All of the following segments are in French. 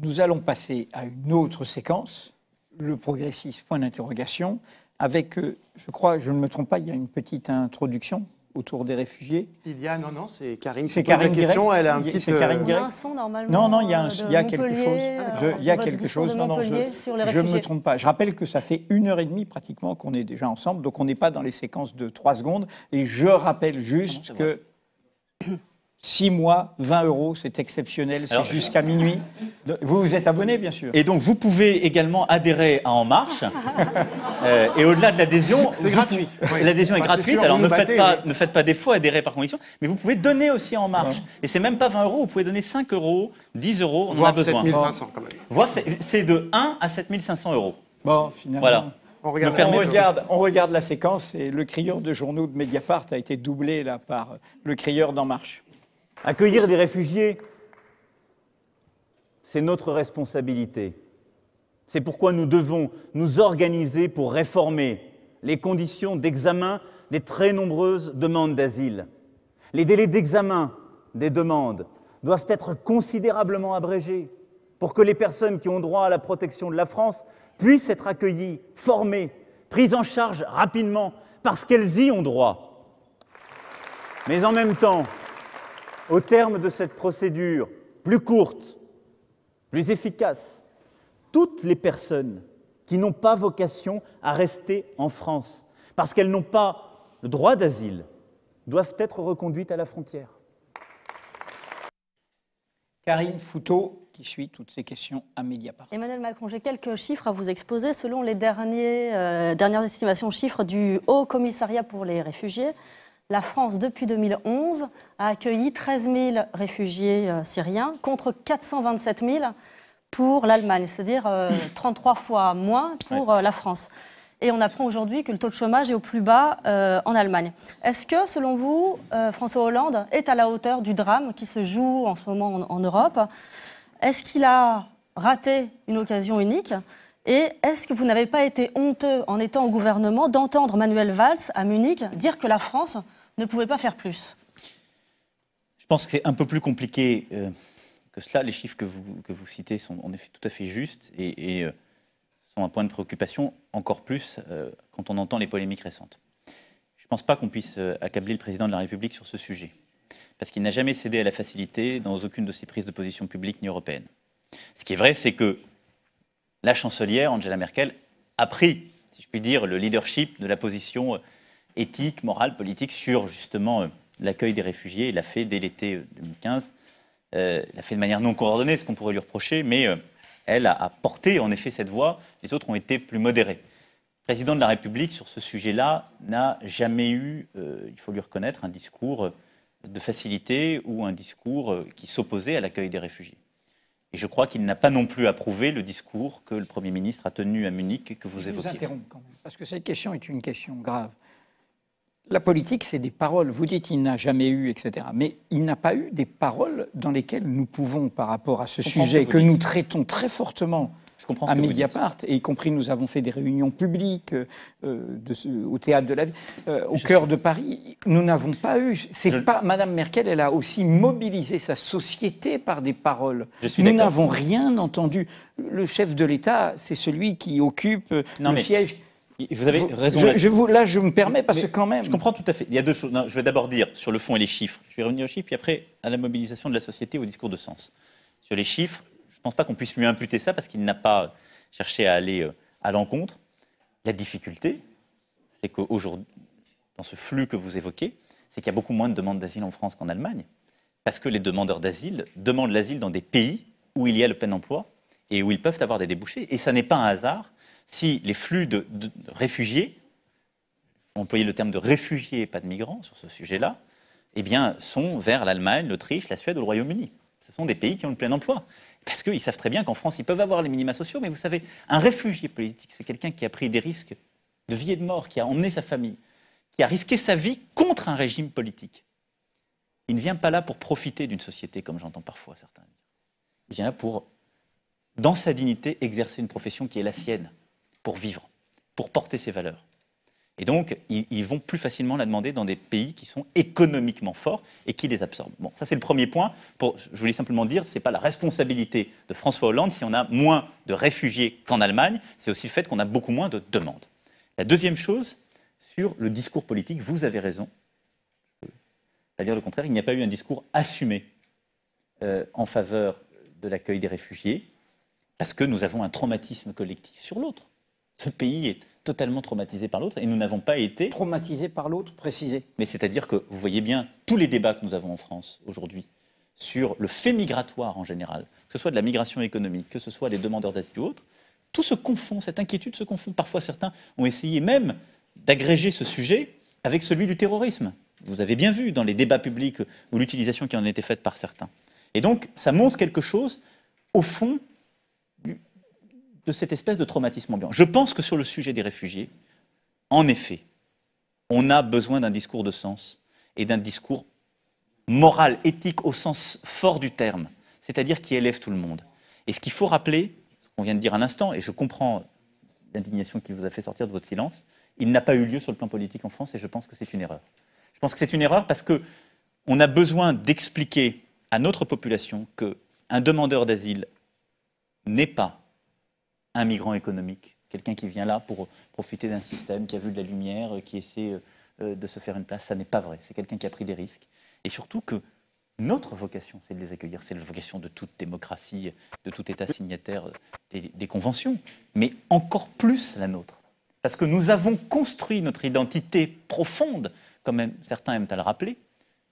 nous allons passer à une autre séquence, le progressisme, point d'interrogation, avec, je crois, je ne me trompe pas, il y a une petite introduction autour des réfugiés. Il y a, non, c'est Karine. C'est Karine direct. Elle a un petit. C'est Karine direct. On a un son normalement. Non, il y a quelque chose. Il y a quelque chose. Non, je ne me trompe pas. Je rappelle que ça fait 1h30 pratiquement qu'on est déjà ensemble, donc on n'est pas dans les séquences de 3 secondes. Et je rappelle juste que 6 mois, 20 €, c'est exceptionnel, c'est jusqu'à minuit. Vous vous êtes abonné, bien sûr. Et donc, vous pouvez également adhérer à En Marche. Et au-delà de l'adhésion... C'est gratuit. L'adhésion est gratuite, sûr, alors ne faites pas défaut, adhérez par conviction. Mais vous pouvez donner aussi à En Marche. Ouais. Et c'est même pas 20 €, vous pouvez donner 5 €, 10 €, on en a besoin. 7 500 quand même. Voire c'est de 1 à 7 500 €. Bon, finalement... Voilà. On regarde la séquence et le crieur de journaux de Mediapart a été doublé là, par le crieur d'En Marche. Accueillir des réfugiés, c'est notre responsabilité. C'est pourquoi nous devons nous organiser pour réformer les conditions d'examen des très nombreuses demandes d'asile. Les délais d'examen des demandes doivent être considérablement abrégés pour que les personnes qui ont droit à la protection de la France puissent être accueillies, formées, prises en charge rapidement, parce qu'elles y ont droit. Mais en même temps, au terme de cette procédure plus courte, plus efficace, toutes les personnes qui n'ont pas vocation à rester en France, parce qu'elles n'ont pas le droit d'asile, doivent être reconduites à la frontière. Karine Fouteau, qui suit toutes ces questions à Mediapart. Emmanuel Macron, j'ai quelques chiffres à vous exposer. Selon les dernières estimations chiffres du Haut Commissariat pour les réfugiés, la France, depuis 2011, a accueilli 13 000 réfugiés syriens contre 427 000 pour l'Allemagne, c'est-à-dire 33 fois moins pour la France. Et on apprend aujourd'hui que le taux de chômage est au plus bas en Allemagne. Est-ce que, selon vous, François Hollande est à la hauteur du drame qui se joue en ce moment en Europe? Est-ce qu'il a raté une occasion unique? Et est-ce que vous n'avez pas été honteux, en étant au gouvernement, d'entendre Manuel Valls à Munich dire que la France ne pouvait pas faire plus? Je pense que c'est un peu plus compliqué que cela. Les chiffres que vous citez sont en effet tout à fait justes et sont un point de préoccupation encore plus quand on entend les polémiques récentes. Je ne pense pas qu'on puisse accabler le président de la République sur ce sujet, parce qu'il n'a jamais cédé à la facilité dans aucune de ses prises de position publiques ni européennes. Ce qui est vrai, c'est que la chancelière Angela Merkel a pris, si je puis dire, le leadership de la position éthique, morale, politique sur justement l'accueil des réfugiés. Il l'a fait dès l'été 2015. Il l'a fait de manière non coordonnée, ce qu'on pourrait lui reprocher, mais elle a porté en effet cette voix. Les autres ont été plus modérés. Le président de la République, sur ce sujet-là, n'a jamais eu, il faut lui reconnaître, un discours de facilité ou un discours qui s'opposait à l'accueil des réfugiés. Et je crois qu'il n'a pas non plus approuvé le discours que le Premier ministre a tenu à Munich et que vous évoquiez. Je vous interromps quand même, parce que cette question est une question grave. La politique, c'est des paroles. Vous dites qu'il n'a jamais eu, etc. Mais il n'a pas eu des paroles dans lesquelles nous pouvons, par rapport à ce sujet que nous traitons très fortement à Mediapart, et y compris nous avons fait des réunions publiques au Théâtre de la Ville, au cœur de Paris, nous n'avons pas eu. Madame Merkel, elle a aussi mobilisé sa société par des paroles. Nous n'avons rien entendu. Le chef de l'État, c'est celui qui occupe le siège. Vous avez raison. Là, je me permets, parce que quand même... Je comprends tout à fait. Il y a deux choses. Non, je vais d'abord dire sur le fond et les chiffres. Je vais revenir aux chiffres, puis après à la mobilisation de la société, au discours de sens. Sur les chiffres, je ne pense pas qu'on puisse lui imputer ça, parce qu'il n'a pas cherché à aller à l'encontre. La difficulté, c'est qu'aujourd'hui, dans ce flux que vous évoquez, c'est qu'il y a beaucoup moins de demandes d'asile en France qu'en Allemagne, parce que les demandeurs d'asile demandent l'asile dans des pays où il y a le plein emploi et où ils peuvent avoir des débouchés. Et ça n'est pas un hasard si les flux de réfugiés, on employait le terme de réfugiés et pas de migrants sur ce sujet-là, eh bien, sont vers l'Allemagne, l'Autriche, la Suède ou le Royaume-Uni. Ce sont des pays qui ont le plein emploi. Parce qu'ils savent très bien qu'en France, ils peuvent avoir les minima sociaux, mais vous savez, un réfugié politique, c'est quelqu'un qui a pris des risques de vie et de mort, qui a emmené sa famille, qui a risqué sa vie contre un régime politique. Il ne vient pas là pour profiter d'une société, comme j'entends parfois certains dire. Il vient là pour, dans sa dignité, exercer une profession qui est la sienne, pour vivre, pour porter ses valeurs. Et donc, ils vont plus facilement la demander dans des pays qui sont économiquement forts et qui les absorbent. Bon, ça c'est le premier point. Je voulais simplement dire, ce n'est pas la responsabilité de François Hollande si on a moins de réfugiés qu'en Allemagne, c'est aussi le fait qu'on a beaucoup moins de demandes. La deuxième chose, sur le discours politique, vous avez raison. Je ne peux pas dire le contraire, il n'y a pas eu un discours assumé en faveur de l'accueil des réfugiés, parce que nous avons un traumatisme collectif sur l'autre. Ce pays est totalement traumatisé par l'autre et nous n'avons pas été... Traumatisé par l'autre, précisé. Mais c'est-à-dire que vous voyez bien tous les débats que nous avons en France aujourd'hui sur le fait migratoire en général, que ce soit de la migration économique, que ce soit des demandeurs d'asile ou autres, tout se confond, cette inquiétude se confond. Parfois certains ont essayé même d'agréger ce sujet avec celui du terrorisme. Vous avez bien vu dans les débats publics ou l'utilisation qui en a été faite par certains. Et donc ça montre quelque chose au fond de cette espèce de traumatisme ambiant. Je pense que sur le sujet des réfugiés, en effet, on a besoin d'un discours de sens et d'un discours moral, éthique au sens fort du terme, c'est-à-dire qui élève tout le monde. Et ce qu'il faut rappeler, ce qu'on vient de dire à l'instant, et je comprends l'indignation qui vous a fait sortir de votre silence, il n'a pas eu lieu sur le plan politique en France et je pense que c'est une erreur. Je pense que c'est une erreur parce qu'on a besoin d'expliquer à notre population qu'un demandeur d'asile n'est pas un migrant économique, quelqu'un qui vient là pour profiter d'un système, qui a vu de la lumière, qui essaie de se faire une place. Ça n'est pas vrai. C'est quelqu'un qui a pris des risques. Et surtout que notre vocation, c'est de les accueillir. C'est la vocation de toute démocratie, de tout État signataire des conventions. Mais encore plus la nôtre. Parce que nous avons construit notre identité profonde, comme certains aiment à le rappeler,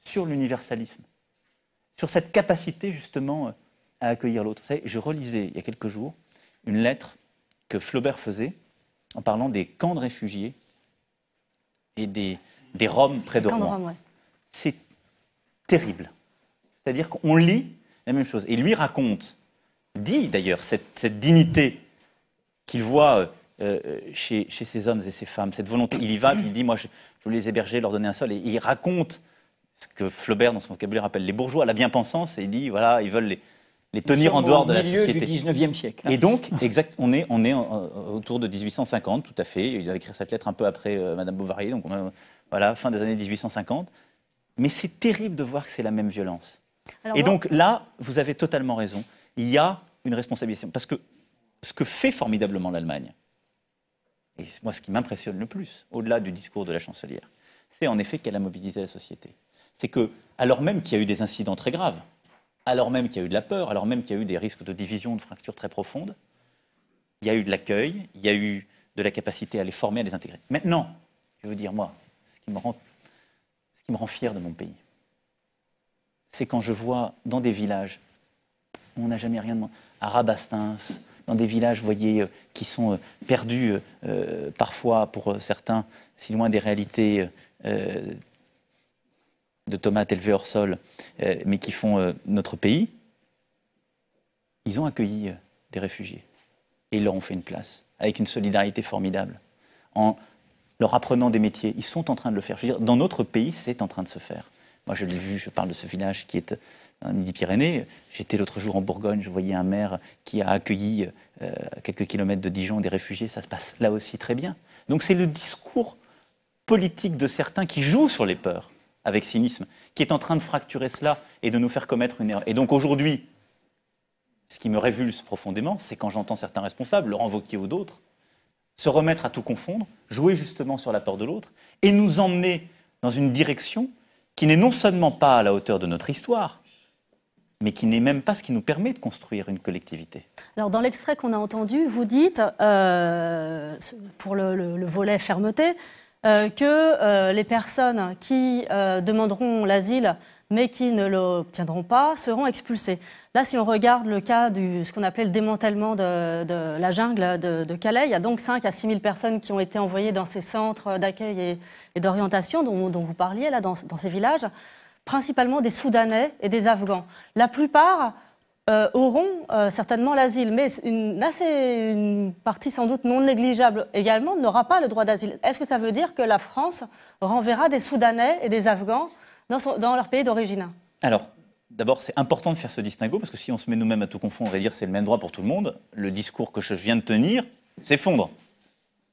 sur l'universalisme. Sur cette capacité, justement, à accueillir l'autre. Vous savez, je relisais, il y a quelques jours, une lettre que Flaubert faisait en parlant des camps de réfugiés et des Roms près de Rouen. Ouais. C'est terrible. C'est-à-dire qu'on lit la même chose. Et lui dit d'ailleurs cette dignité qu'il voit chez ces hommes et ces femmes, cette volonté. Il y va, il dit, moi je veux les héberger, leur donner un sol. Et il raconte ce que Flaubert, dans son vocabulaire, appelle les bourgeois, la bien-pensance, et il dit, voilà, ils veulent les tenir en dehors de la société. Du 19e siècle. Et donc, on est autour de 1850, tout à fait. Il a écrit cette lettre un peu après Madame Bovary, donc voilà, fin des années 1850. Mais c'est terrible de voir que c'est la même violence. Alors, donc là, vous avez totalement raison. Il y a une responsabilité. Parce que ce que fait formidablement l'Allemagne, et moi ce qui m'impressionne le plus, au-delà du discours de la chancelière, c'est en effet qu'elle a mobilisé la société. C'est que, alors même qu'il y a eu des incidents très graves, alors même qu'il y a eu de la peur, alors même qu'il y a eu des risques de division, de fractures très profondes, il y a eu de l'accueil, il y a eu de la capacité à les former, à les intégrer. Maintenant, je veux dire, moi, ce qui me rend fier de mon pays, c'est quand je vois dans des villages où on n'a jamais rien demandé, à Rabastens, dans des villages, vous voyez, qui sont perdus parfois, pour certains, si loin des réalités de tomates élevées hors sol, mais qui font notre pays, ils ont accueilli des réfugiés. Et ils leur ont fait une place, avec une solidarité formidable. En leur apprenant des métiers, ils sont en train de le faire. Je veux dire, dans notre pays, c'est en train de se faire. Moi, je l'ai vu, je parle de ce village qui est dans les Midi-Pyrénées. J'étais l'autre jour en Bourgogne, je voyais un maire qui a accueilli à quelques kilomètres de Dijon des réfugiés. Ça se passe là aussi très bien. Donc c'est le discours politique de certains qui jouent sur les peurs, avec cynisme, qui est en train de fracturer cela et de nous faire commettre une erreur. Et donc aujourd'hui, ce qui me révulse profondément, c'est quand j'entends certains responsables, Laurent Wauquiez ou d'autres, se remettre à tout confondre, jouer justement sur la peur de l'autre, et nous emmener dans une direction qui n'est non seulement pas à la hauteur de notre histoire, mais qui n'est même pas ce qui nous permet de construire une collectivité. Alors, dans l'extrait qu'on a entendu, vous dites, pour le volet fermeté, que les personnes qui demanderont l'asile mais qui ne l'obtiendront pas seront expulsées. Là, si on regarde le cas de ce qu'on appelait le démantèlement de la jungle de Calais, il y a donc 5 à 6 000 personnes qui ont été envoyées dans ces centres d'accueil et d'orientation dont vous parliez, là, dans ces villages, principalement des Soudanais et des Afghans. La plupart auront certainement l'asile, mais une partie sans doute non négligeable également n'aura pas le droit d'asile. Est-ce que ça veut dire que la France renverra des Soudanais et des Afghans dans leur pays d'origine? Alors, d'abord, c'est important de faire ce distinguo, parce que si on se met nous-mêmes à tout confondre et dire c'est le même droit pour tout le monde, le discours que je viens de tenir s'effondre.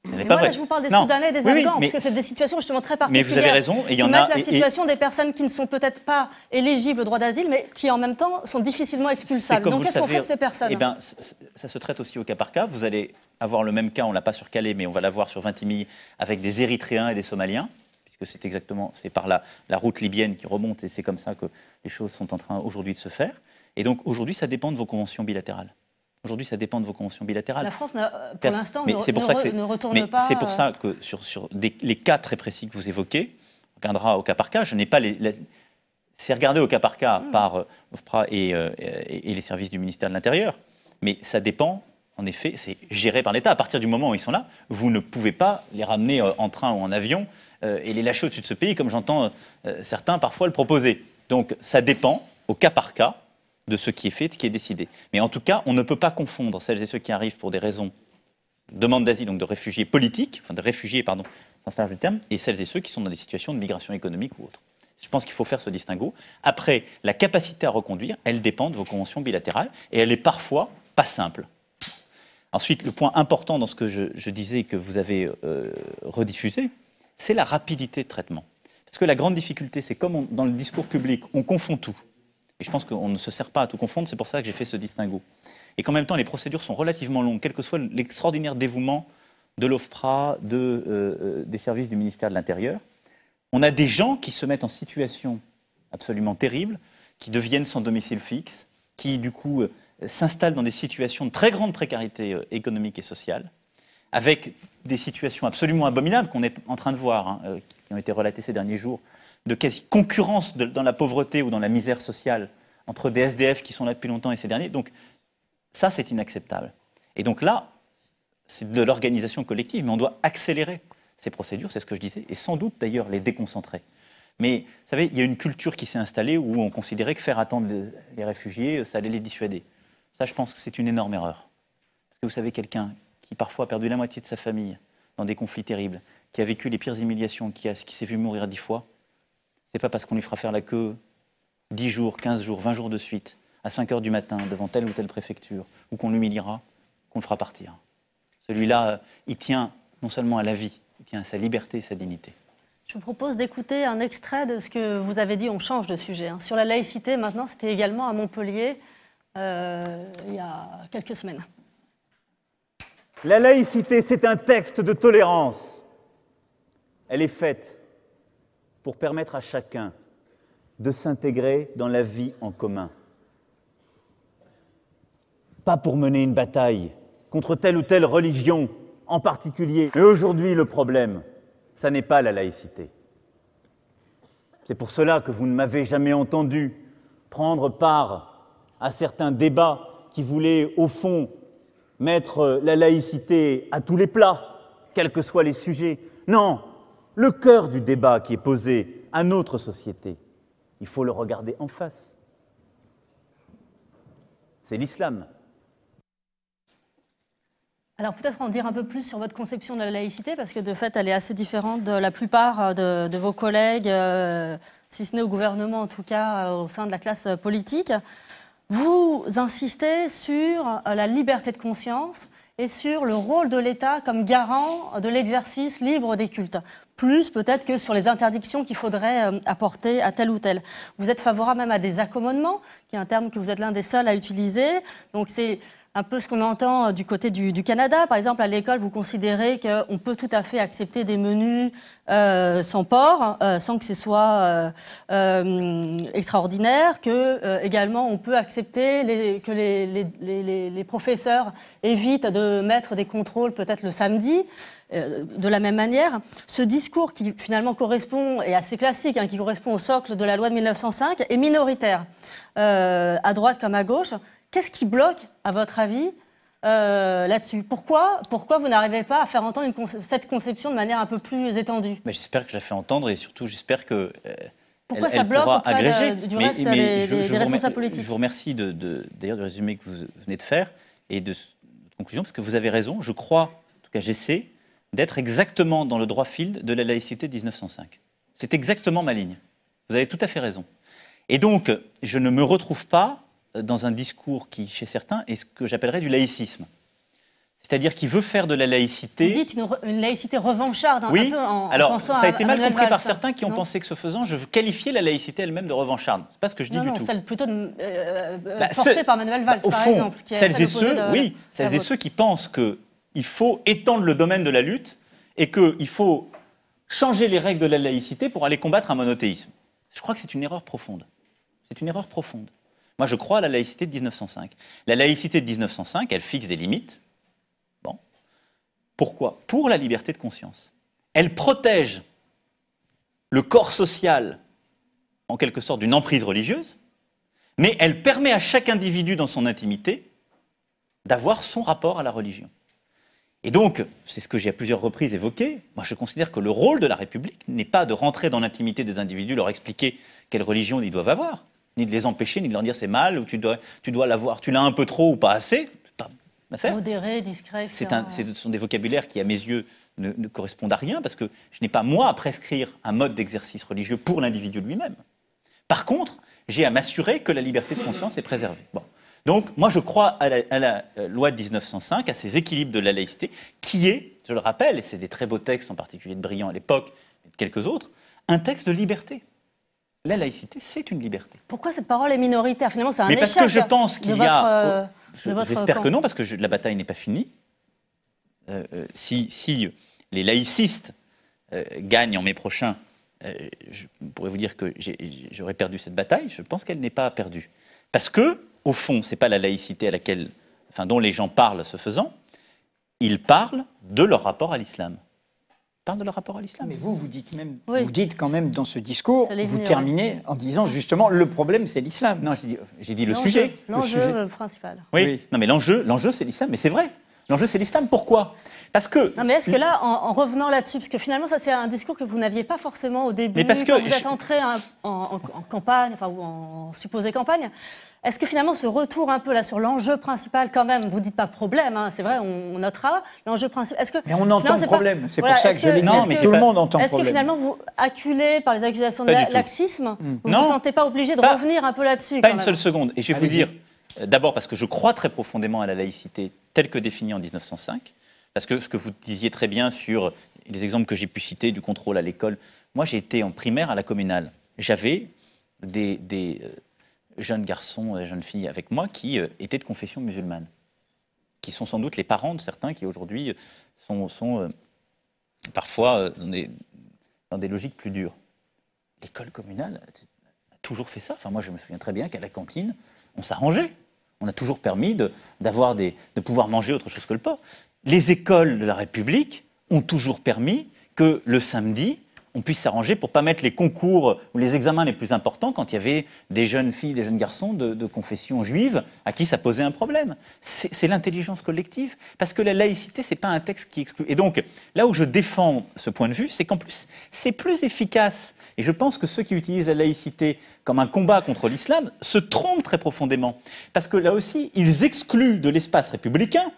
Ce n'est pas vrai. Là, je vous parle des Non. Soudanais et des Oui, Afghans, mais parce que c'est des situations justement très mais particulières. vous avez raison, et il y en qui a. mettent la situation des personnes qui ne sont peut-être pas éligibles au droit d'asile, mais qui en même temps sont difficilement expulsables. Donc qu'est-ce qu'on fait de ces personnes? Eh bien, ça se traite aussi au cas par cas. Vous allez avoir le même cas, on ne l'a pas sur Calais, mais on va l'avoir sur Vintimille, avec des Érythréens et des Somaliens, puisque c'est par la route libyenne qui remonte, et c'est comme ça que les choses sont en train aujourd'hui de se faire. Et donc aujourd'hui, ça dépend de vos conventions bilatérales. Aujourd'hui, ça dépend de vos conventions bilatérales. La France, pour l'instant, ne retourne pas... C'est pour ça que sur les cas très précis que vous évoquez, on regardera au cas par cas. Je n'ai pas c'est regardé au cas par cas par l'OFPRA et les services du ministère de l'Intérieur. Mais ça dépend, en effet, c'est géré par l'État. À partir du moment où ils sont là, vous ne pouvez pas les ramener en train ou en avion et les lâcher au-dessus de ce pays, comme j'entends certains parfois le proposer. Donc ça dépend, au cas par cas, de ce qui est fait, de ce qui est décidé. Mais en tout cas, on ne peut pas confondre celles et ceux qui arrivent pour des raisons de demande d'asile, donc de réfugiés politiques, enfin de réfugiés, pardon, sans large du terme, et celles et ceux qui sont dans des situations de migration économique ou autre. Je pense qu'il faut faire ce distinguo. Après, la capacité à reconduire, elle dépend de vos conventions bilatérales, et elle est parfois pas simple. Ensuite, le point important dans ce que je disais et que vous avez rediffusé, c'est la rapidité de traitement. Parce que la grande difficulté, c'est comme dans le discours public, on confond tout. Et je pense qu'on ne se sert pas à tout confondre, c'est pour ça que j'ai fait ce distinguo. Et qu'en même temps, les procédures sont relativement longues, quel que soit l'extraordinaire dévouement de l'OFPRA, des services du ministère de l'Intérieur. On a des gens qui se mettent en situation absolument terrible, qui deviennent sans domicile fixe, qui du coup s'installent dans des situations de très grande précarité économique et sociale, avec des situations absolument abominables qu'on est en train de voir, qui ont été relatées ces derniers jours, de quasi-concurrence dans la pauvreté ou dans la misère sociale entre des SDF qui sont là depuis longtemps et ces derniers. Donc ça, c'est inacceptable. Et donc là, c'est de l'organisation collective, mais on doit accélérer ces procédures, c'est ce que je disais, et sans doute d'ailleurs les déconcentrer. Mais vous savez, il y a une culture qui s'est installée où on considérait que faire attendre les réfugiés, ça allait les dissuader. Ça, je pense que c'est une énorme erreur. Parce que vous savez, quelqu'un qui parfois a perdu la moitié de sa famille dans des conflits terribles, qui a vécu les pires humiliations, qui s'est vu mourir 10 fois, c'est pas parce qu'on lui fera faire la queue 10 jours, 15 jours, 20 jours de suite, à 5 heures du matin, devant telle ou telle préfecture, ou qu'on l'humiliera, qu'on le fera partir. Celui-là, il tient non seulement à la vie, il tient à sa liberté et sa dignité. Je vous propose d'écouter un extrait de ce que vous avez dit, on change de sujet. Sur la laïcité, maintenant, c'était également à Montpellier, il y a quelques semaines. La laïcité, c'est un texte de tolérance. Elle est faite pour permettre à chacun de s'intégrer dans la vie en commun. Pas pour mener une bataille contre telle ou telle religion en particulier. Mais aujourd'hui, le problème, ça n'est pas la laïcité. C'est pour cela que vous ne m'avez jamais entendu prendre part à certains débats qui voulaient, au fond, mettre la laïcité à tous les plats, quels que soient les sujets. Non, le cœur du débat qui est posé à notre société, il faut le regarder en face. C'est l'islam. Alors peut-être en dire un peu plus sur votre conception de la laïcité, parce que de fait, elle est assez différente de la plupart de vos collègues, si ce n'est au gouvernement, en tout cas au sein de la classe politique. Vous insistez sur la liberté de conscience et sur le rôle de l'État comme garant de l'exercice libre des cultes, plus peut-être que sur les interdictions qu'il faudrait apporter à tel ou tel. Vous êtes favorable même à des accommodements, qui est un terme que vous êtes l'un des seuls à utiliser. Donc c'est un peu ce qu'on entend du côté du Canada. Par exemple, à l'école, vous considérez qu'on peut tout à fait accepter des menus sans porc, sans que ce soit extraordinaire, que également on peut accepter que les professeurs évitent de mettre des contrôles peut-être le samedi. De la même manière, ce discours qui finalement correspond, et assez classique, qui correspond au socle de la loi de 1905, est minoritaire, à droite comme à gauche. Qu'est-ce qui bloque, à votre avis, là-dessus? Pourquoi vous n'arrivez pas à faire entendre cette conception de manière un peu plus étendue? J'espère que je la fais entendre et surtout j'espère que pourquoi elle ça bloque pourra auprès agréger. du reste des responsables politiques? Je vous remercie d'ailleurs du résumé que vous venez de faire et de cette conclusion, parce que vous avez raison. Je crois, en tout cas j'essaie, d'être exactement dans le droit fil de la laïcité de 1905. C'est exactement ma ligne. Vous avez tout à fait raison. Et donc, je ne me retrouve pas dans un discours qui, chez certains, est ce que j'appellerais du laïcisme. C'est-à-dire qu'il veut faire de la laïcité... Vous dites une laïcité revancharde, oui. Un peu en Alors, pensant ça a été mal Manuel compris par Valls. certains qui ont pensé que ce faisant, je qualifiais la laïcité elle-même de revancharde. C'est pas ce que je dis du tout. Non, celle plutôt portée par Manuel Valls, au par fond, exemple. Qui est celles et opposée ceux, de- oui, celles et ceux qui pensent qu'il faut étendre le domaine de la lutte et qu'il faut changer les règles de la laïcité pour aller combattre un monothéisme. Je crois que c'est une erreur profonde. C'est une erreur profonde. Moi, je crois à la laïcité de 1905. La laïcité de 1905, elle fixe des limites. Bon. Pourquoi ? Pour la liberté de conscience. Elle protège le corps social, en quelque sorte, d'une emprise religieuse, mais elle permet à chaque individu dans son intimité d'avoir son rapport à la religion. Et donc, c'est ce que j'ai à plusieurs reprises évoqué, moi je considère que le rôle de la République n'est pas de rentrer dans l'intimité des individus, leur expliquer quelle religion ils doivent avoir, ni de les empêcher, ni de leur dire c'est mal, ou tu dois l'avoir, tu l'as un peu trop ou pas assez, c'est pas une affaire. Modéré, discret, Ce sont des vocabulaires qui, à mes yeux, ne correspondent à rien, parce que je n'ai pas, moi, à prescrire un mode d'exercice religieux pour l'individu lui-même. Par contre, j'ai à m'assurer que la liberté de conscience est préservée. Bon. Donc, moi, je crois à la loi de 1905, à ces équilibres de la laïcité, qui est, je le rappelle, et c'est des très beaux textes, en particulier de Briand à l'époque, et de quelques autres, un texte de liberté. La laïcité, c'est une liberté. Pourquoi cette parole est minoritaire ? Finalement, c'est un Mais échec. parce que je pense qu'il y a... de votre J'espère camp. que non, parce que la bataille n'est pas finie. Si les laïcistes gagnent en mai prochain, je pourrais vous dire que j'aurais perdu cette bataille. Je pense qu'elle n'est pas perdue. Parce que, au fond, ce n'est pas la laïcité dont les gens parlent ce faisant. Ils parlent de leur rapport à l'islam. Ils parlent de leur rapport à l'islam. Mais vous dites même, Oui. vous dites quand même dans ce discours, J'allais vous venir, terminez en disant justement le problème c'est l'islam. Non, j'ai dit le sujet. L'enjeu principal. Oui. Oui. Non, mais l'enjeu c'est l'islam. Mais c'est vrai. L'enjeu, c'est l'islam. Pourquoi ? Parce que... Non, mais est-ce que là, en revenant là-dessus, parce que finalement, ça, c'est un discours que vous n'aviez pas forcément au début, Mais parce que quand vous êtes entré en campagne, enfin, ou en supposée campagne, est-ce que finalement, ce retour un peu là sur l'enjeu principal, quand même, vous dites pas problème, hein, c'est vrai, on notera, l'enjeu principal, est-ce que... Mais on entend finalement, le pas- problème, c'est voilà, pour ça est-ce que je l'ai dit. Non, mais Tout le monde entend le Est-ce que problème. finalement, vous, acculé par les accusations de Pas du tout. laxisme, vous Non. vous sentez pas obligé de Pas- revenir un peu là-dessus Pas quand une même seule seconde. Et je vais vous Allez-y. dire, d'abord parce que je crois très profondément à la laïcité telle que définie en 1905, parce que ce que vous disiez très bien sur les exemples que j'ai pu citer du contrôle à l'école, moi j'ai été en primaire à la communale. J'avais des jeunes garçons et jeunes filles avec moi qui étaient de confession musulmane, qui sont sans doute les parents de certains qui aujourd'hui sont parfois dans des logiques plus dures. L'école communale a toujours fait ça. Enfin, moi, je me souviens très bien qu'à la cantine, on s'arrangeait. On a toujours permis de pouvoir manger autre chose que le porc. Les écoles de la République ont toujours permis que le samedi, on puisse s'arranger pour ne pas mettre les concours ou les examens les plus importants quand il y avait des jeunes filles, des jeunes garçons de confession juive à qui ça posait un problème. C'est l'intelligence collective, parce que la laïcité, ce n'est pas un texte qui exclut. Et donc, là où je défends ce point de vue, c'est qu'en plus, c'est plus efficace. Et je pense que ceux qui utilisent la laïcité comme un combat contre l'islam se trompent très profondément. Parce que là aussi, ils excluent de l'espace républicain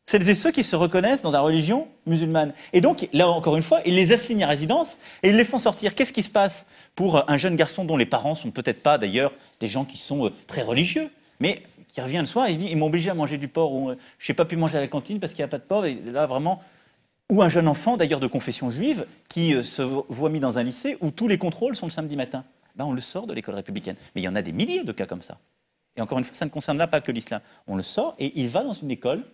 celles et ceux qui se reconnaissent dans la religion musulmane. Et donc, là encore une fois, ils les assignent à résidence et ils les font sortir. Qu'est-ce qui se passe pour un jeune garçon dont les parents sont peut-être pas d'ailleurs des gens qui sont très religieux, mais qui revient le soir et il dit « ils m'ont obligé à manger du porc » ou « je n'ai pas pu manger à la cantine parce qu'il n'y a pas de porc » et là vraiment... Ou un jeune enfant d'ailleurs de confession juive qui se voit mis dans un lycée où tous les contrôles sont le samedi matin. Ben, on le sort de l'école républicaine. Mais il y en a des milliers de cas comme ça. Et encore une fois, ça ne concerne là pas que l'islam. On le sort et il va dans une école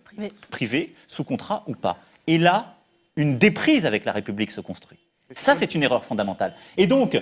privée, sous contrat ou pas. Et là, une déprise avec la République se construit. Ça, c'est une erreur fondamentale. Et donc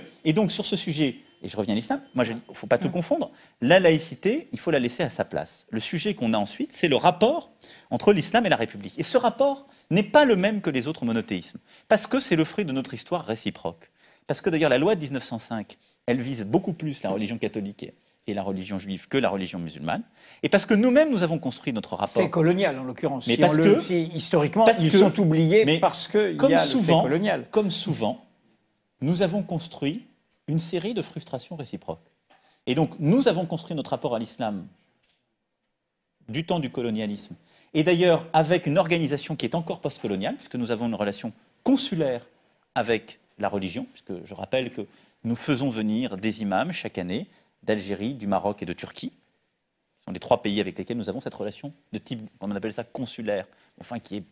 sur ce sujet, et je reviens à l'islam, il ne faut pas tout confondre, la laïcité, il faut la laisser à sa place. Le sujet qu'on a ensuite, c'est le rapport entre l'islam et la République. Et ce rapport n'est pas le même que les autres monothéismes, parce que c'est le fruit de notre histoire réciproque. Parce que d'ailleurs, la loi de 1905, elle vise beaucoup plus la religion catholique et la religion juive que la religion musulmane, et parce que nous-mêmes, nous avons construit notre rapport. Fait colonial, en l'occurrence. Mais parce que, historiquement, parce ils que- sont oubliés mais parce qu'il y comme a souvent, le fait colonial. Comme souvent, nous avons construit une série de frustrations réciproques. Et donc, nous avons construit notre rapport à l'islam du temps du colonialisme, et d'ailleurs avec une organisation qui est encore post-coloniale, puisque nous avons une relation consulaire avec la religion, puisque je rappelle que nous faisons venir des imams chaque année d'Algérie, du Maroc et de Turquie, qui sont les 3 pays avec lesquels nous avons cette relation de type, on appelle ça consulaire, enfin qui est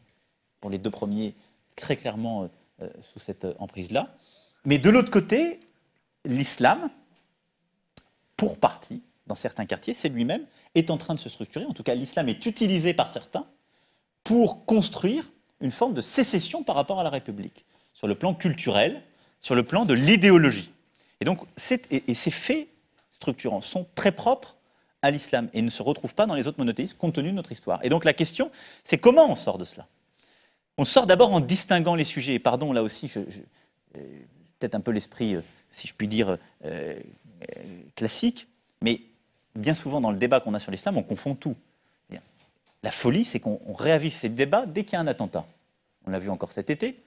pour les 2 premiers très clairement sous cette emprise-là. Mais de l'autre côté, l'islam, pour partie, dans certains quartiers, c'est lui-même, est en train de se structurer. En tout cas, l'islam est utilisé par certains pour construire une forme de sécession par rapport à la République, sur le plan culturel, sur le plan de l'idéologie. Et donc, ces faits structurants sont très propres à l'islam et ne se retrouvent pas dans les autres monothéismes compte tenu de notre histoire. Et donc la question, c'est comment on sort de cela? On sort d'abord en distinguant les sujets. Et pardon, là aussi, peut-être un peu l'esprit, si je puis dire, classique, mais bien souvent dans le débat qu'on a sur l'islam, on confond tout. La folie, c'est qu'on réavive ces débats dès qu'il y a un attentat. On l'a vu encore cet été.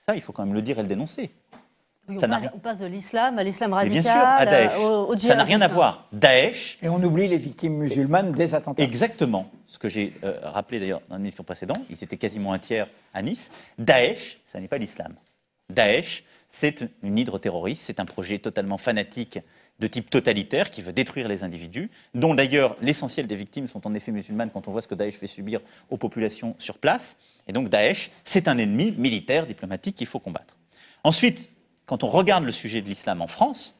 Ça, il faut quand même le dire et le dénoncer. Oui, on passe de l'islam à l'islam radical, bien sûr, à Daesh. au Ça n'a rien à voir. Daesh... Et on oublie les victimes musulmanes des attentats. Exactement. Ce que j'ai rappelé d'ailleurs dans l'émission précédente, ils étaient quasiment un tiers à Nice. Daesh, ça n'est pas l'islam. Daesh, c'est une hydre terroriste, c'est un projet totalement fanatique de type totalitaire qui veut détruire les individus, dont d'ailleurs l'essentiel des victimes sont en effet musulmanes quand on voit ce que Daesh fait subir aux populations sur place. Et donc Daesh, c'est un ennemi militaire, diplomatique qu'il faut combattre. Ensuite, quand on regarde le sujet de l'islam en France,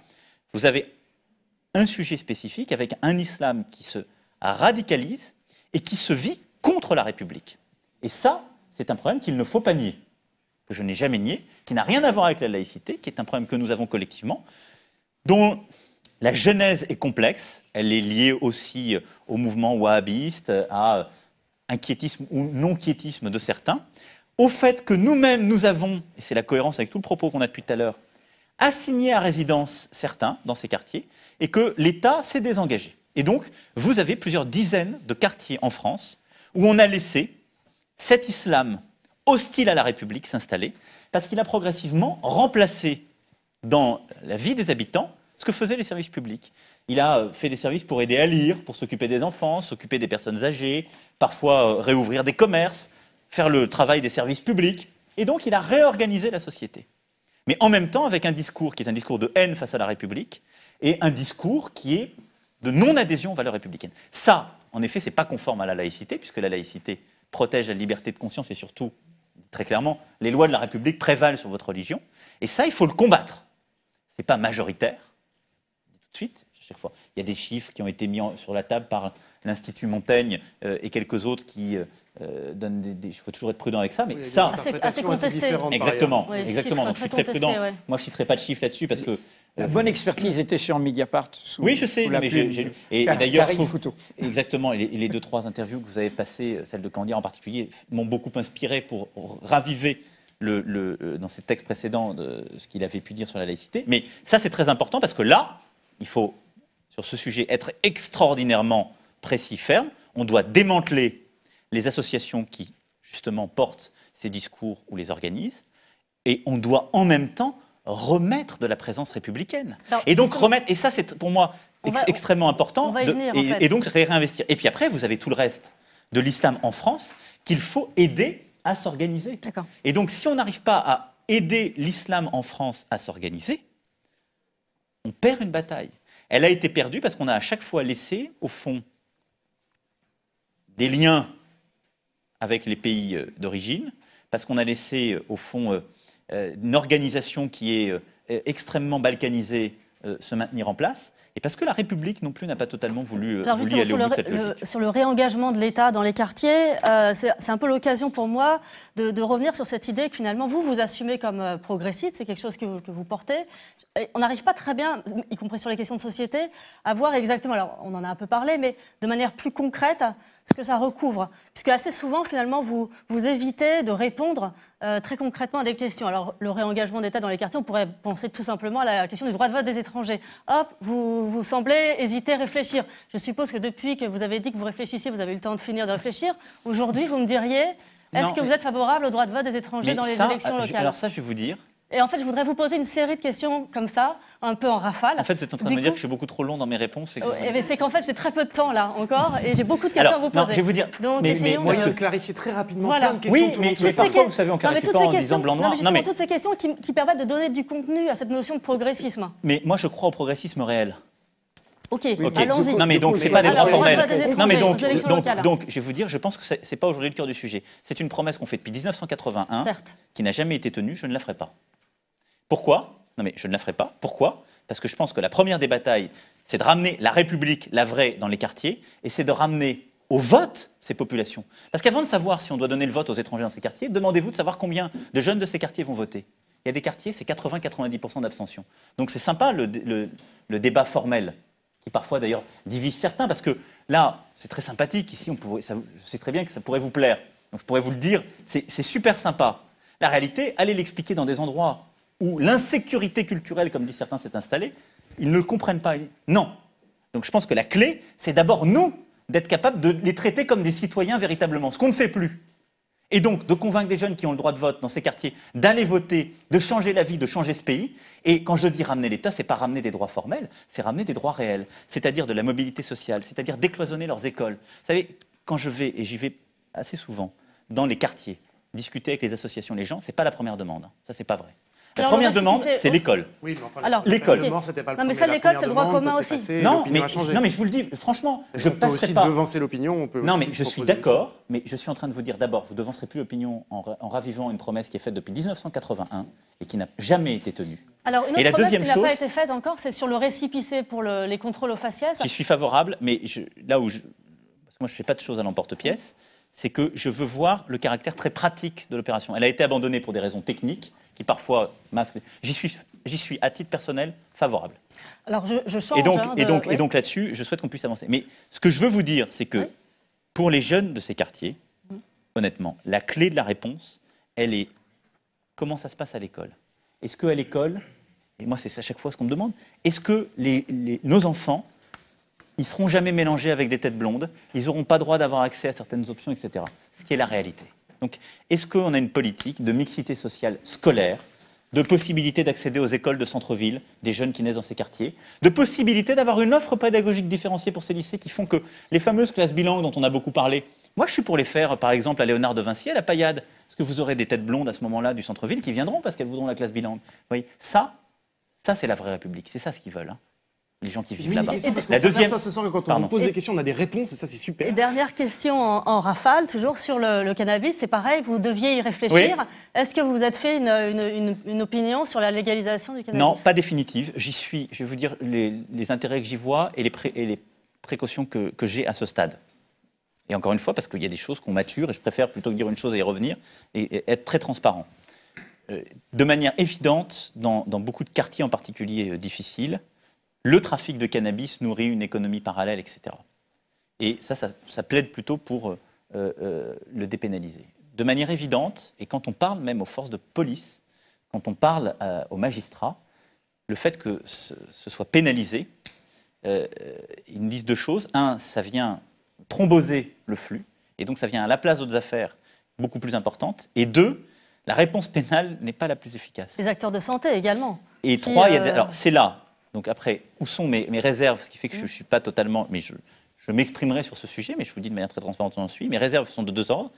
vous avez un sujet spécifique avec un islam qui se radicalise et qui se vit contre la République. Et ça, c'est un problème qu'il ne faut pas nier, que je n'ai jamais nié, qui n'a rien à voir avec la laïcité, qui est un problème que nous avons collectivement, dont la genèse est complexe. Elle est liée aussi au mouvement wahhabiste, à un quiétisme ou non-quiétisme de certains, au fait que nous-mêmes, nous avons, et c'est la cohérence avec tout le propos qu'on a depuis tout à l'heure, assigné à résidence certains dans ces quartiers, et que l'État s'est désengagé. Et donc, vous avez plusieurs dizaines de quartiers en France où on a laissé cet islam hostile à la République s'installer, parce qu'il a progressivement remplacé dans la vie des habitants ce que faisaient les services publics. Il a fait des services pour aider à lire, pour s'occuper des enfants, s'occuper des personnes âgées, parfois réouvrir des commerces, faire le travail des services publics. Et donc, il a réorganisé la société. Mais en même temps, avec un discours qui est un discours de haine face à la République et un discours qui est de non-adhésion aux valeurs républicaines. Ça, en effet, ce n'est pas conforme à la laïcité, puisque la laïcité protège la liberté de conscience et surtout, très clairement, les lois de la République prévalent sur votre religion. Et ça, il faut le combattre. Ce n'est pas majoritaire, tout de suite. Chaque fois, il y a des chiffres qui ont été mis sur la table par l'Institut Montaigne et quelques autres qui donnent des... Il faut toujours être prudent avec ça, mais ça... Assez contesté. Exactement, oui, exactement. Donc je suis très prudent. Ouais. Moi, je ne citerai pas de chiffres là-dessus parce que... La bonne expertise était sur Mediapart. Oui, je sais, mais j'ai lu. Et d'ailleurs, je trouve... Exactement, et les 2-3 interviews que vous avez passées, celle de Candia en particulier, m'ont beaucoup inspiré pour raviver dans ses textes précédents ce qu'il avait pu dire sur la laïcité. Mais ça, c'est très important parce que là, il faut... sur ce sujet, être extraordinairement précis, ferme. On doit démanteler les associations qui, justement, portent ces discours ou les organisent. Et on doit, en même temps, remettre de la présence républicaine. Alors, et donc, remettre... Et ça, c'est pour moi extrêmement important. Et donc, réinvestir. Et puis après, vous avez tout le reste de l'islam en France qu'il faut aider à s'organiser. Et donc, si on n'arrive pas à aider l'islam en France à s'organiser, on perd une bataille. Elle a été perdue parce qu'on a à chaque fois laissé, au fond, des liens avec les pays d'origine, parce qu'on a laissé, au fond, une organisation qui est extrêmement balkanisée se maintenir en place, et parce que la République non plus n'a pas totalement voulu aller au bout de cette logique. Sur le réengagement de l'État dans les quartiers, c'est un peu l'occasion pour moi de revenir sur cette idée que finalement vous assumez comme progressiste, c'est quelque chose que vous portez. Et on n'arrive pas très bien, y compris sur les questions de société, à voir exactement, alors on en a un peu parlé, mais de manière plus concrète, ce que ça recouvre. Puisque assez souvent, finalement, vous évitez de répondre très concrètement à des questions. Alors, le réengagement d'État dans les quartiers, on pourrait penser tout simplement à la question du droit de vote des étrangers. Hop, vous semblez hésiter, réfléchir. Je suppose que depuis que vous avez dit que vous réfléchissiez, vous avez eu le temps de finir de réfléchir. Aujourd'hui, vous me diriez, est-ce que vous êtes favorable au droit de vote des étrangers dans les élections locales? Alors ça, je vais vous dire... Et en fait, je voudrais vous poser une série de questions comme ça, un peu en rafale. En fait, vous êtes en train de me dire que je suis beaucoup trop long dans mes réponses. C'est qu'en fait, j'ai très peu de temps là encore et j'ai beaucoup de questions à vous poser. Non, je vais vous dire. Donc, mais moyen de clarifier très rapidement voilà. plein de questions. Oui, mais parfois, vous savez, on clarifie pas en disant blanc-noir. Non, mais toutes ces questions qui permettent de donner du contenu à cette notion de progressisme. Mais moi, je crois au progressisme réel. Ok, Ok. allons-y. Non mais donc c'est pas des Alors, droits on va formels. des étrangers, Non mais aux élections locales. donc je vais vous dire, je pense que c'est pas aujourd'hui le cœur du sujet. C'est une promesse qu'on fait depuis 1981, Certes. qui n'a jamais été tenue. Je ne la ferai pas. Pourquoi? Non mais je ne la ferai pas. Pourquoi? Parce que je pense que la première des batailles, c'est de ramener la République, la vraie, dans les quartiers, et c'est de ramener au vote ces populations. Parce qu'avant de savoir si on doit donner le vote aux étrangers dans ces quartiers, demandez-vous de savoir combien de jeunes de ces quartiers vont voter. Il y a des quartiers, c'est 80-90% d'abstention. Donc c'est sympa le débat formel, qui parfois d'ailleurs divise certains, parce que là, c'est très sympathique, ici, je sais très bien que ça pourrait vous plaire, donc je pourrais vous le dire, c'est super sympa. La réalité, allez l'expliquer dans des endroits où l'insécurité culturelle, comme disent certains, s'est installée, ils ne le comprennent pas. Non. Donc je pense que la clé, c'est d'abord nous, d'être capables de les traiter comme des citoyens véritablement, ce qu'on ne fait plus. Et donc de convaincre des jeunes qui ont le droit de vote dans ces quartiers d'aller voter, de changer la vie, de changer ce pays. Et quand je dis ramener l'État, c'est pas ramener des droits formels, c'est ramener des droits réels, c'est-à-dire de la mobilité sociale, c'est-à-dire décloisonner leurs écoles. Vous savez, quand je vais, et j'y vais assez souvent, dans les quartiers, discuter avec les associations, les gens, c'est pas la première demande. Ça, c'est pas vrai. La Alors, première on va demande, expliquer- c'est l'école. Oui, mais enfin, Alors, l'école. le mort, c'était pas le Non, mais premier. ça, La l'école, première c'est le droit demande, commun ça s'est aussi. passé, Non l'opinion mais, a changé. non, mais je vous le dis, franchement, je On peut passerai aussi pas. devancer l'opinion. On peut Non, aussi mais je suis proposer des d'accord, mais je suis en train de vous dire d'abord, vous ne devancerez plus l'opinion en ravivant une promesse qui est faite depuis 1981 et qui n'a jamais été tenue. Alors, une Et autre la promesse deuxième qui n'a pas chose- été faite encore, c'est sur le récépissé pour les contrôles au faciès. J'y suis favorable, mais parce que moi je ne fais pas de choses à l'emporte-pièce, c'est que je veux voir le caractère très pratique de l'opération. Elle a été abandonnée pour des raisons techniques, qui parfois masquent. J'y suis, à titre personnel, favorable. Alors, je change. Et donc, hein, et donc là-dessus, je souhaite qu'on puisse avancer. Mais ce que je veux vous dire, c'est que pour les jeunes de ces quartiers, honnêtement, la clé de la réponse, elle est comment ça se passe à l'école. Est-ce qu'à l'école, et moi c'est à chaque fois ce qu'on me demande, est-ce que nos enfants, ils seront jamais mélangés avec des têtes blondes, ils n'auront pas droit d'avoir accès à certaines options, etc. Ce qui est la réalité. Donc, est-ce qu'on a une politique de mixité sociale scolaire, de possibilité d'accéder aux écoles de centre-ville, des jeunes qui naissent dans ces quartiers, de possibilité d'avoir une offre pédagogique différenciée pour ces lycées qui font que les fameuses classes bilangues dont on a beaucoup parlé, moi je suis pour les faire, par exemple, à Léonard de Vinci, à la Paillade, parce que vous aurez des têtes blondes à ce moment-là du centre-ville qui viendront parce qu'elles voudront la classe bilangue. Vous voyez, ça c'est la vraie République, c'est ça ce qu'ils veulent. Hein. Les gens qui vivent là-bas. La deuxième, ce soir, quand on nous pose des questions, on a des réponses, et ça, c'est super. Et dernière question en rafale, toujours sur le cannabis, c'est pareil, vous deviez y réfléchir. Oui. Est-ce que vous vous êtes fait une opinion sur la légalisation du cannabis? Non, pas définitive. J'y suis, je vais vous dire les intérêts que j'y vois et les précautions que j'ai à ce stade. Et encore une fois, parce qu'il y a des choses qu'on mature, et je préfère plutôt que dire une chose et y revenir, et être très transparent. De manière évidente, dans beaucoup de quartiers en particulier difficiles, le trafic de cannabis nourrit une économie parallèle, etc. Et ça plaide plutôt pour le dépénaliser. De manière évidente, et quand on parle même aux forces de police, quand on parle aux magistrats, le fait que ce soit pénalisé, ils nous disent deux choses. Un, ça vient thromboser le flux, et donc ça vient à la place d'autres affaires beaucoup plus importantes. Et deux, la réponse pénale n'est pas la plus efficace. Les acteurs de santé également. Et trois, alors c'est là. Donc après, où sont mes réserves? Ce qui fait que je ne suis pas totalement... Mais je m'exprimerai sur ce sujet, mais je vous dis de manière très transparente où j'en suis. Mes réserves sont de deux ordres.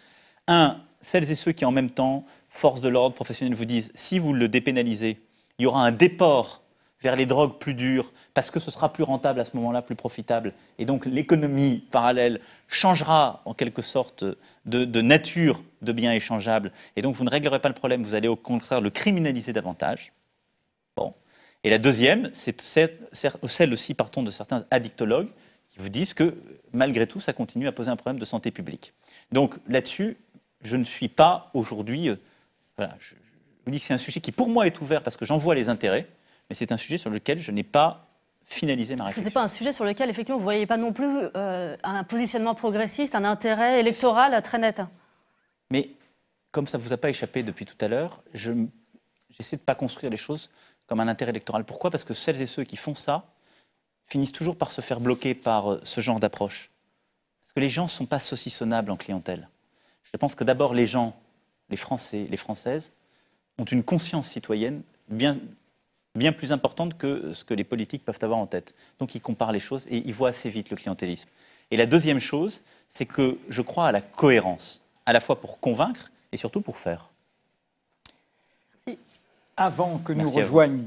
Un, celles et ceux qui en même temps, force de l'ordre professionnel, vous disent si vous le dépénalisez, il y aura un déport vers les drogues plus dures, parce que ce sera plus rentable à ce moment-là, plus profitable. Et donc l'économie parallèle changera en quelque sorte de nature de biens échangeables. Et donc vous ne réglerez pas le problème, vous allez au contraire le criminaliser davantage. Bon. Et la deuxième, c'est celle aussi, partons de certains addictologues, qui vous disent que malgré tout, ça continue à poser un problème de santé publique. Donc là-dessus, je ne suis pas aujourd'hui... voilà, je vous dis que c'est un sujet qui pour moi est ouvert parce que j'en vois les intérêts, mais c'est un sujet sur lequel je n'ai pas finalisé ma réflexion. Est-ce que ce n'est pas un sujet sur lequel, effectivement, vous ne voyez pas non plus un positionnement progressiste, un intérêt électoral très net? Mais comme ça ne vous a pas échappé depuis tout à l'heure, j'essaie de ne pas construire les choses comme un intérêt électoral. Pourquoi? Parce que celles et ceux qui font ça finissent toujours par se faire bloquer par ce genre d'approche. Parce que les gens ne sont pas saucissonnables en clientèle. Je pense que d'abord les gens, les Français, les Françaises, ont une conscience citoyenne bien plus importante que ce que les politiques peuvent avoir en tête. Donc ils comparent les choses et ils voient assez vite le clientélisme. Et la deuxième chose, c'est que je crois à la cohérence, à la fois pour convaincre et surtout pour faire. Avant que nous Merci à vous. rejoignions donc